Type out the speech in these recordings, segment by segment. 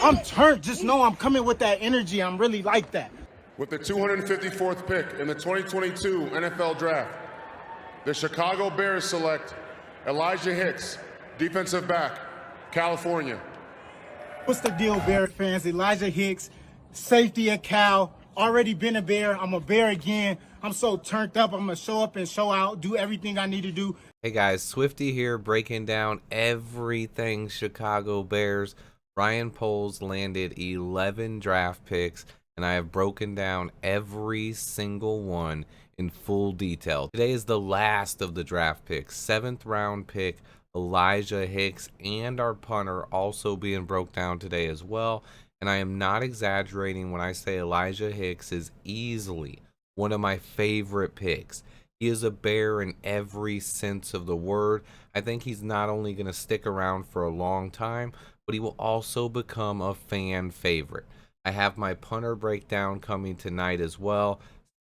I'm turned. Just know I'm coming with that energy. I'm really like that. With the 254th pick in the 2022 NFL Draft, the Chicago Bears select Elijah Hicks, defensive back, California. What's the deal, Bear fans? Elijah Hicks, safety at Cal. Already been a Bear. I'm a Bear again. I'm so turned up. I'm going to show up and show out, do everything I need to do. Hey guys, Swifty here, breaking down everything Chicago Bears. Ryan Poles landed 11 draft picks, and I have broken down every single one in full detail. Today is the last of the draft picks. 7th round pick, Elijah Hicks, and our punter also being broke down today as well. And I am not exaggerating when I say Elijah Hicks is easily one of my favorite picks. He is a Bear in every sense of the word. I think he's not only going to stick around for a long time, but he will also become a fan favorite. I have my punter breakdown coming tonight as well.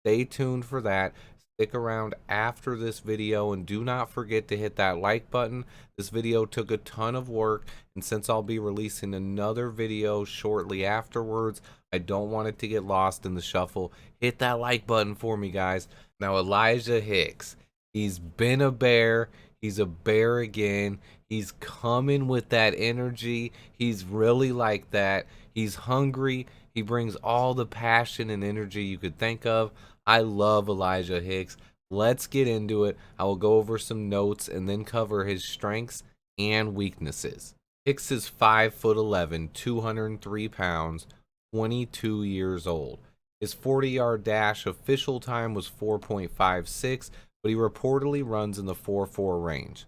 Stay tuned for that. Stick around after this video, and do not forget to hit that like button. This video took a ton of work, and since I'll be releasing another video shortly afterwards, I don't want it to get lost in the shuffle. Hit that like button for me, guys. Now, Elijah Hicks, he's been a Bear. He's a Bear again. He's coming with that energy. He's really like that. He's hungry. He brings all the passion and energy you could think of. I love Elijah Hicks. Let's get into it. I will go over some notes and then cover his strengths and weaknesses. Hicks is 5'11", 203 pounds, 22 years old. His 40-yard dash official time was 4.56, but he reportedly runs in the 4.4 range.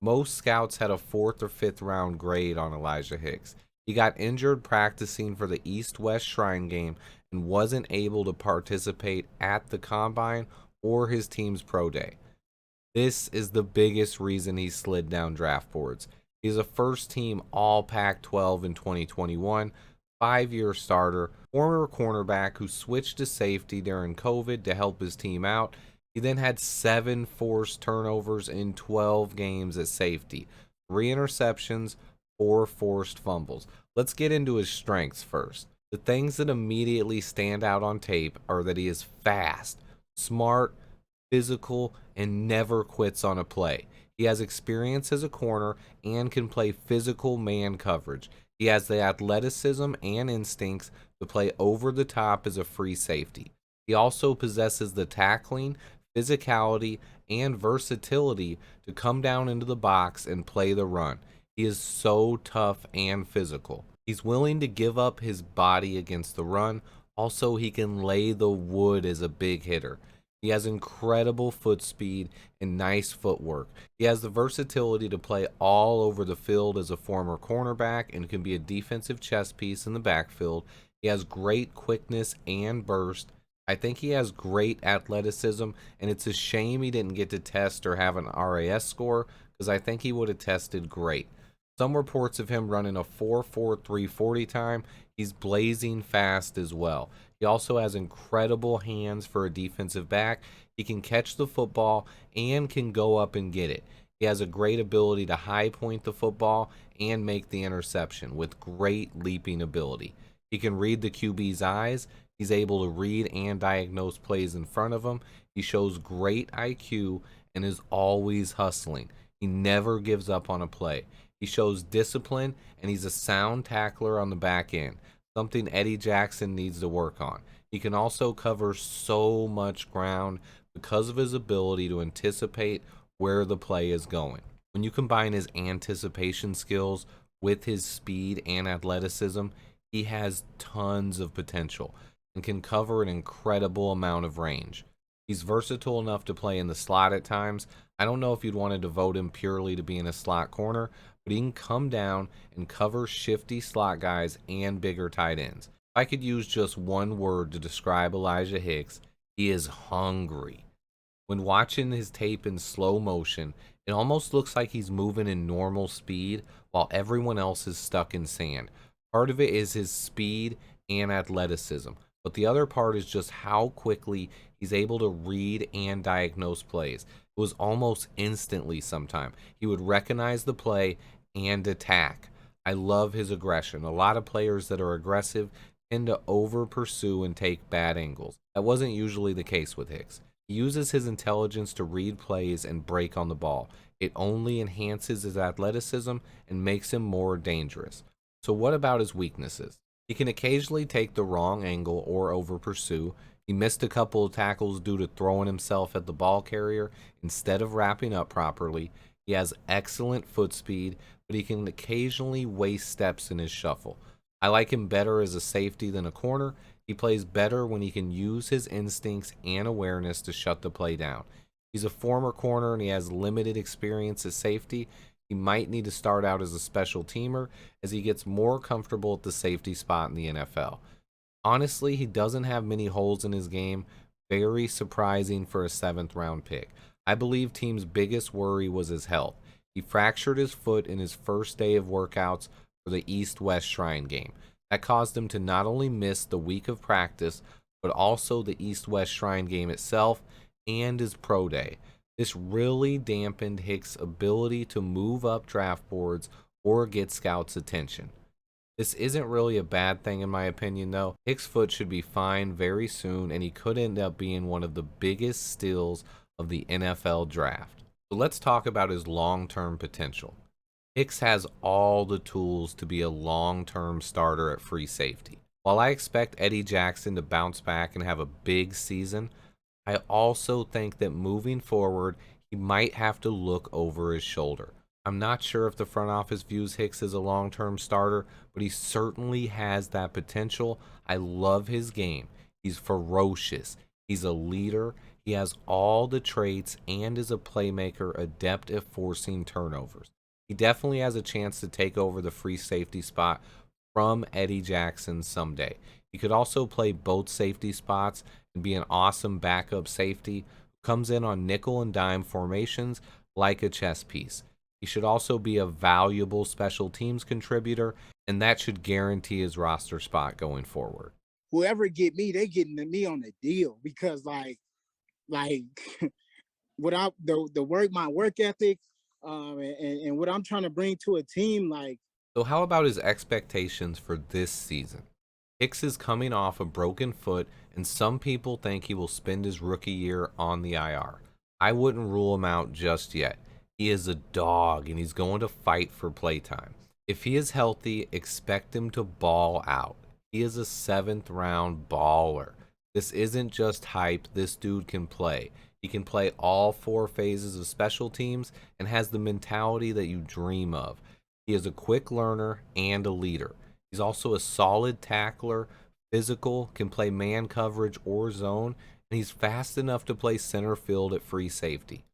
Most scouts had a 4th or 5th round grade on Elijah Hicks. He got injured practicing for the East-West Shrine game and wasn't able to participate at the Combine or his team's pro day. This is the biggest reason he slid down draft boards. He's a first-team All-Pac-12 in 2021, 5-year starter, former cornerback who switched to safety during COVID to help his team out. He then had 7 forced turnovers in 12 games at safety, 3 interceptions, 4 forced fumbles. Let's get into his strengths first. The things that immediately stand out on tape are that he is fast, smart, physical, and never quits on a play. He has experience as a corner and can play physical man coverage. He has the athleticism and instincts to play over the top as a free safety. He also possesses the tackling, physicality, and versatility to come down into the box and play the run. He is so tough and physical. He's willing to give up his body against the run. Also, he can lay the wood as a big hitter. He has incredible foot speed and nice footwork. He has the versatility to play all over the field as a former cornerback and can be a defensive chess piece in the backfield. He has great quickness and burst. I think he has great athleticism, and it's a shame he didn't get to test or have an RAS score, because I think he would have tested great. Some reports of him running a 4.4 340 time. He's blazing fast as well. He also has incredible hands for a defensive back. He can catch the football and can go up and get it. He has a great ability to high point the football and make the interception with great leaping ability. He can read the QB's eyes. He's able to read and diagnose plays in front of him. He shows great IQ and is always hustling. He never gives up on a play. He shows discipline, and he's a sound tackler on the back end, something Eddie Jackson needs to work on. He can also cover so much ground because of his ability to anticipate where the play is going. When you combine his anticipation skills with his speed and athleticism, he has tons of potential and can cover an incredible amount of range. He's versatile enough to play in the slot at times. I don't know if you'd want to devote him purely to being a slot corner, but he can come down and cover shifty slot guys and bigger tight ends. If I could use just one word to describe Elijah Hicks, he is hungry. When watching his tape in slow motion, it almost looks like he's moving in normal speed while everyone else is stuck in sand. Part of it is his speed and athleticism, but the other part is just how quickly he's able to read and diagnose plays. It was almost instantly sometime. He would recognize the play and attack. I love his aggression. A lot of players that are aggressive tend to over pursue and take bad angles. That wasn't usually the case with Hicks. He uses his intelligence to read plays and break on the ball. It only enhances his athleticism and makes him more dangerous. So what about his weaknesses? He can occasionally take the wrong angle or over pursue. He missed a couple of tackles due to throwing himself at the ball carrier instead of wrapping up properly. He has excellent foot speed, but he can occasionally waste steps in his shuffle. I like him better as a safety than a corner. He plays better when he can use his instincts and awareness to shut the play down. He's a former corner and he has limited experience as safety. He might need to start out as a special teamer as he gets more comfortable at the safety spot in the NFL. Honestly, he doesn't have many holes in his game. Very surprising for a 7th round pick. I believe team's biggest worry was his health. He fractured his foot in his first day of workouts for the East-West Shrine game. That caused him to not only miss the week of practice, but also the East-West Shrine game itself and his pro day. This really dampened Hicks' ability to move up draft boards or get scouts' attention. This isn't really a bad thing in my opinion though. Hicks' foot should be fine very soon and he could end up being one of the biggest steals of the NFL draft. So let's talk about his long-term potential. Hicks has all the tools to be a long-term starter at free safety. While I expect Eddie Jackson to bounce back and have a big season, I also think that moving forward, he might have to look over his shoulder. I'm not sure if the front office views Hicks as a long-term starter, but he certainly has that potential. I love his game. He's ferocious. He's a leader. He has all the traits and is a playmaker adept at forcing turnovers. He definitely has a chance to take over the free safety spot from Eddie Jackson someday. He could also play both safety spots and be an awesome backup safety who comes in on nickel and dime formations like a chess piece. He should also be a valuable special teams contributor, and that should guarantee his roster spot going forward. Whoever get me, they getting me on the deal because like without the work, my work ethic, and what I'm trying to bring to a team, like. So how about his expectations for this season? Hicks is coming off a broken foot, and some people think he will spend his rookie year on the IR. I wouldn't rule him out just yet. He is a dog, and he's going to fight for playtime. If he is healthy, expect him to ball out. He is a 7th round baller. This isn't just hype. This dude can play. He can play all 4 phases of special teams and has the mentality that you dream of. He is a quick learner and a leader. He's also a solid tackler, physical, can play man coverage or zone, and he's fast enough to play center field at free safety.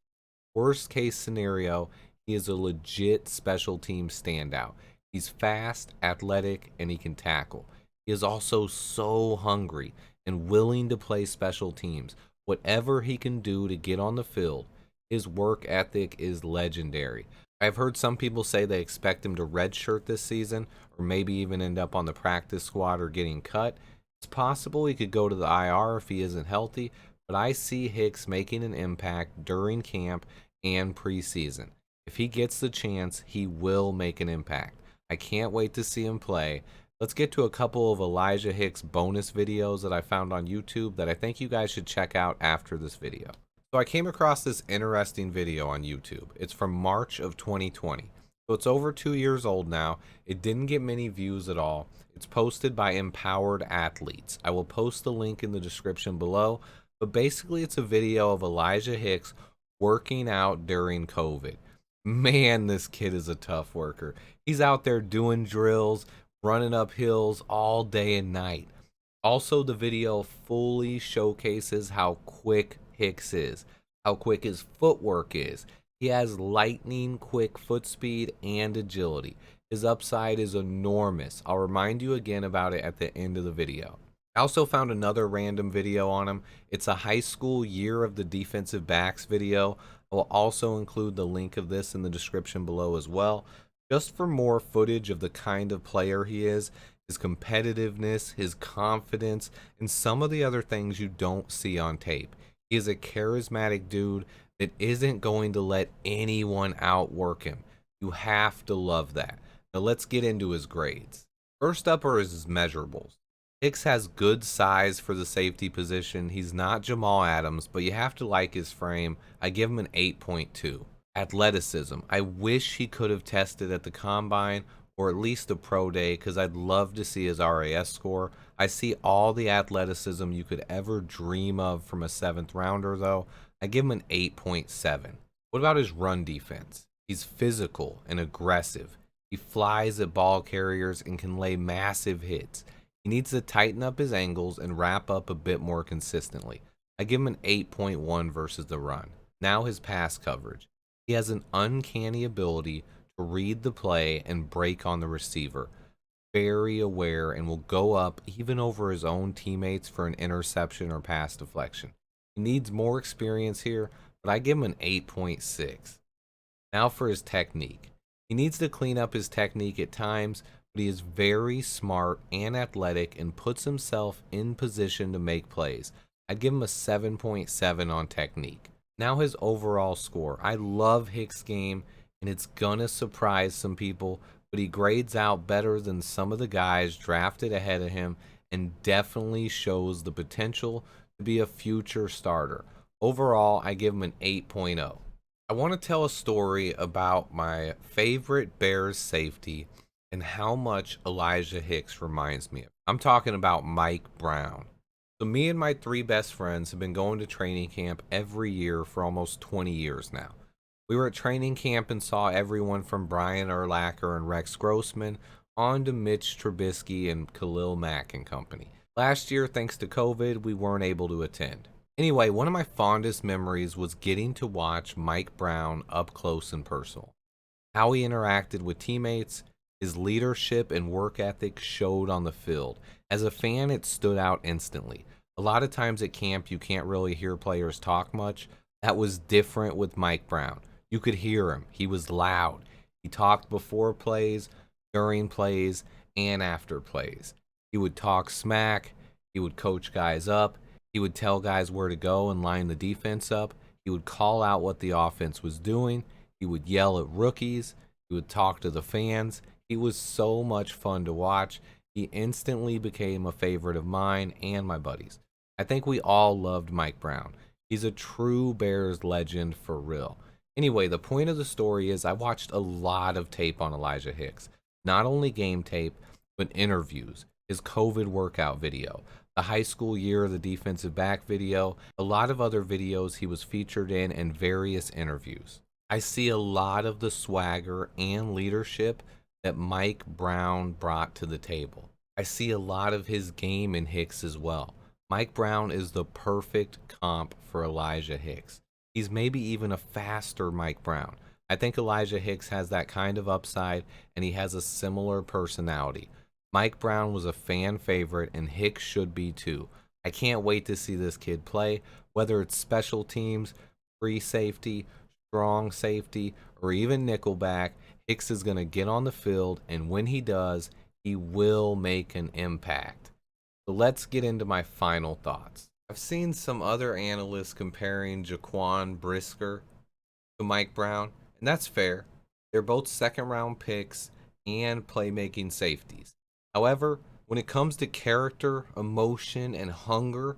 Worst case scenario, he is a legit special team standout. He's fast, athletic, and he can tackle. He is also so hungry and willing to play special teams. Whatever he can do to get on the field, his work ethic is legendary. I've heard some people say they expect him to redshirt this season or maybe even end up on the practice squad or getting cut. It's possible he could go to the IR if he isn't healthy, but I see Hicks making an impact during camp and preseason. If he gets the chance, he will make an impact. I can't wait to see him play. Let's get to a couple of Elijah Hicks bonus videos that I found on YouTube that I think you guys should check out after this video. So I came across this interesting video on YouTube. It's from March of 2020. So it's over 2 years old now. It didn't get many views at all. It's posted by Empowered Athletes. I will post the link in the description below. But basically it's a video of Elijah Hicks working out during COVID. Man, this kid is a tough worker. He's out there doing drills, running up hills all day and night. Also, the video fully showcases how quick Hicks is, how quick his footwork is. He has lightning quick foot speed and agility. His upside is enormous. I'll remind you again about it at the end of the video. I also found another random video on him. It's a high school year of the defensive backs video. I will also include the link of this in the description below as well, just for more footage of the kind of player he is, his competitiveness, his confidence, and some of the other things you don't see on tape. He is a charismatic dude that isn't going to let anyone outwork him. You have to love that. Now let's get into his grades. First up are his measurables. Hicks has good size for the safety position. He's not Jamal Adams, but you have to like his frame. I give him an 8.2. Athleticism. I wish he could have tested at the combine or at least a pro day because I'd love to see his RAS score. I see all the athleticism you could ever dream of from a 7th rounder though. I give him an 8.7. What about his run defense? He's physical and aggressive. He flies at ball carriers and can lay massive hits. He needs to tighten up his angles and wrap up a bit more consistently. I give him an 8.1 versus the run. Now his pass coverage. He has an uncanny ability to read the play and break on the receiver. Very aware and will go up even over his own teammates for an interception or pass deflection. He needs more experience here, but I give him an 8.6. Now for his technique. He needs to clean up his technique at times, but he is very smart and athletic and puts himself in position to make plays. I'd give him a 7.7 on technique. Now his overall score. I love Hicks' game, and it's gonna surprise some people, but he grades out better than some of the guys drafted ahead of him and definitely shows the potential to be a future starter. Overall, I give him an 8.0. I want to tell a story about my favorite Bears safety and how much Elijah Hicks reminds me of. I'm talking about Mike Brown. So me and my 3 best friends have been going to training camp every year for almost 20 years now. We were at training camp and saw everyone from Brian Urlacher and Rex Grossman on to Mitch Trubisky and Khalil Mack and company. Last year, thanks to COVID, we weren't able to attend. Anyway, one of my fondest memories was getting to watch Mike Brown up close and personal. How he interacted with teammates, his leadership and work ethic showed on the field. As a fan, it stood out instantly. A lot of times at camp, you can't really hear players talk much. That was different with Mike Brown. You could hear him. He was loud. He talked before plays, during plays, and after plays. He would talk smack. He would coach guys up. He would tell guys where to go and line the defense up. He would call out what the offense was doing. He would yell at rookies. He would talk to the fans. He was so much fun to watch. He instantly became a favorite of mine and my buddies. I think we all loved Mike Brown. He's a true Bears legend for real. Anyway, the point of the story is I watched a lot of tape on Elijah Hicks. Not only game tape, but interviews, his COVID workout video, the high school year of the defensive back video, a lot of other videos he was featured in, and various interviews. I see a lot of the swagger and leadership that Mike Brown brought to the table. I see a lot of his game in Hicks as well. Mike Brown is the perfect comp for Elijah Hicks. He's maybe even a faster Mike Brown. I think Elijah Hicks has that kind of upside, and he has a similar personality. Mike Brown was a fan favorite, and Hicks should be too. I can't wait to see this kid play, whether it's special teams, free safety, strong safety, or even nickelback. Hicks is going to get on the field, and when he does, he will make an impact. So let's get into my final thoughts. I've seen some other analysts comparing Jaquan Brisker to Mike Brown, and that's fair. They're both second-round picks and playmaking safeties. However, when it comes to character, emotion, and hunger,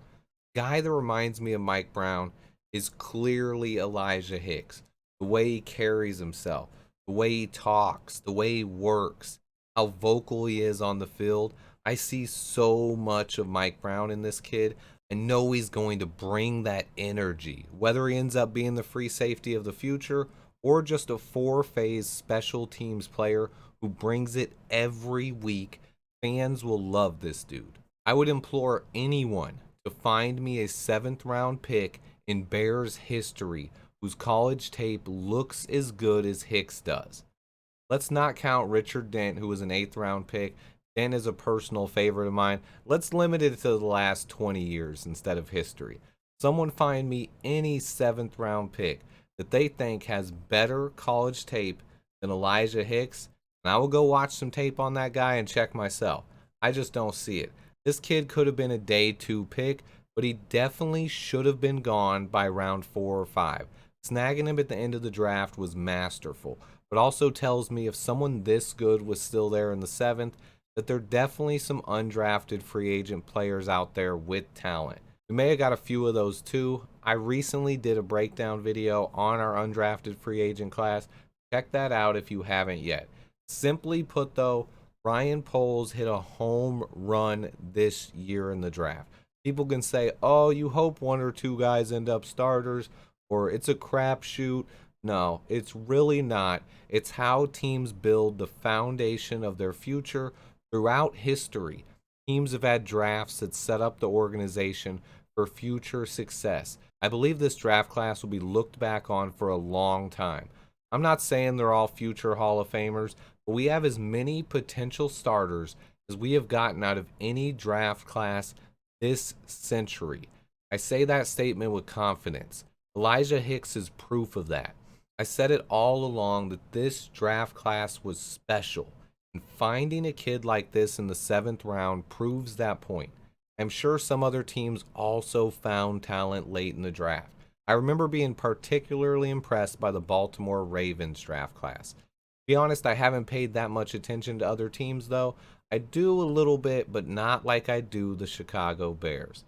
the guy that reminds me of Mike Brown is clearly Elijah Hicks. The way he carries himself, the way he talks, the way he works, how vocal he is on the field. I see so much of Mike Brown in this kid. I know he's going to bring that energy, whether he ends up being the free safety of the future or just a 4-phase special teams player who brings it every week. Fans will love this dude. I would implore anyone to find me a 7th-round pick in Bears history whose college tape looks as good as Hicks does. Let's not count Richard Dent, who was an 8th-round pick. Dent is a personal favorite of mine. Let's limit it to the last 20 years instead of history. Someone find me any 7th-round pick that they think has better college tape than Elijah Hicks, and I will go watch some tape on that guy and check myself. I just don't see it. This kid could have been a day 2 pick, but he definitely should have been gone by round 4 or 5. Snagging him at the end of the draft was masterful. but also tells me if someone this good was still there in the 7th, that there are definitely some undrafted free agent players out there with talent. We may have got a few of those too. I recently did a breakdown video on our undrafted free agent class. Check that out if you haven't yet. Simply put though, Ryan Poles hit a home run this year in the draft. People can say, oh, you hope 1 or 2 guys end up starters, or it's a crapshoot. No, it's really not. It's how teams build the foundation of their future throughout history. Teams have had drafts that set up the organization for future success. I believe this draft class will be looked back on for a long time. I'm not saying they're all future Hall of Famers, but we have as many potential starters as we have gotten out of any draft class this century. I say that statement with confidence. Elijah Hicks is proof of that. I said it all along that this draft class was special, and finding a kid like this in the 7th round proves that point. I'm sure some other teams also found talent late in the draft. I remember being particularly impressed by the Baltimore Ravens draft class. To be honest, I haven't paid that much attention to other teams though. I do a little bit, but not like I do the Chicago Bears.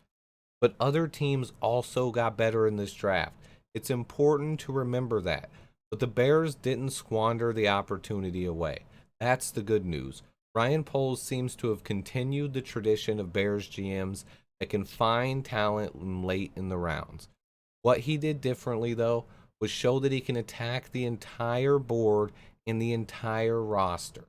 But other teams also got better in this draft. It's important to remember that. But the Bears didn't squander the opportunity away. That's the good news. Ryan Poles seems to have continued the tradition of Bears GMs that can find talent late in the rounds. What he did differently, though, was show that he can attack the entire board and the entire roster.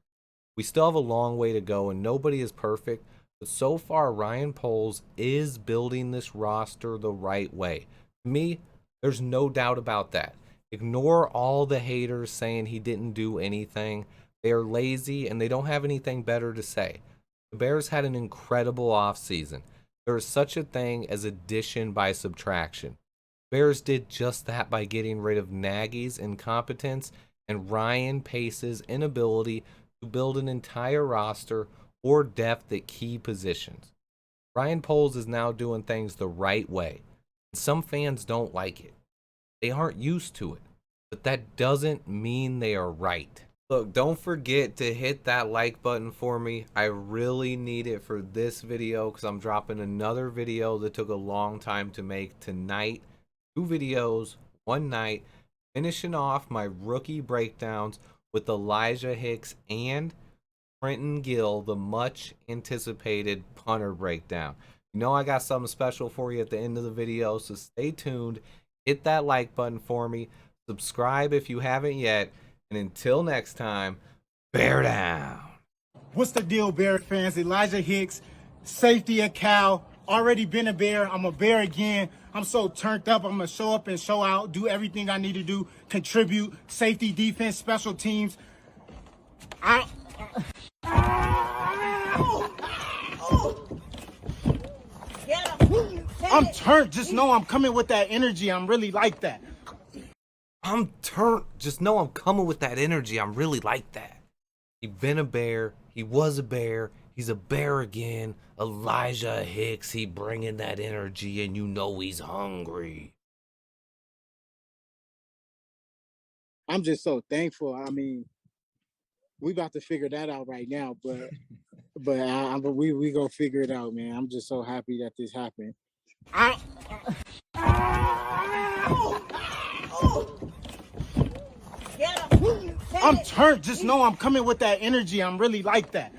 We still have a long way to go, and nobody is perfect, but so far, Ryan Poles is building this roster the right way. To me, there's no doubt about that. Ignore all the haters saying he didn't do anything. They are lazy, and they don't have anything better to say. The Bears had an incredible offseason. There is such a thing as addition by subtraction. Bears did just that by getting rid of Nagy's incompetence and Ryan Pace's inability to build an entire roster or depth at key positions. Ryan Poles is now doing things the right way. Some fans don't like it. They aren't used to it, but that doesn't mean they are right. Look, don't forget to hit that like button for me. I really need it for this video because I'm dropping another video that took a long time to make tonight. 2 videos, 1 night, finishing off my rookie breakdowns with Elijah Hicks and Trenton Gill, the much anticipated punter breakdown. You know I got something special for you at the end of the video, so stay tuned. Hit that like button for me. Subscribe if you haven't yet. And until next time, bear down. What's the deal, Bear fans? Elijah Hicks, safety at Cal. Already been a Bear. I'm a Bear again. I'm so turned up. I'm going to show up and show out, do everything I need to do, contribute, safety, defense, special teams. I'm turned. Just know I'm coming with that energy. I'm really like that. I'm turned. Just know I'm coming with that energy. I'm really like that. He been a Bear. He was a Bear. He's a Bear again. Elijah Hicks. He bringing that energy, and you know he's hungry. I'm just so thankful. I mean, we about to figure that out right now, but we gonna figure it out, man. I'm just so happy that this happened. I'm turned. Just know I'm coming with that energy. I'm really like that.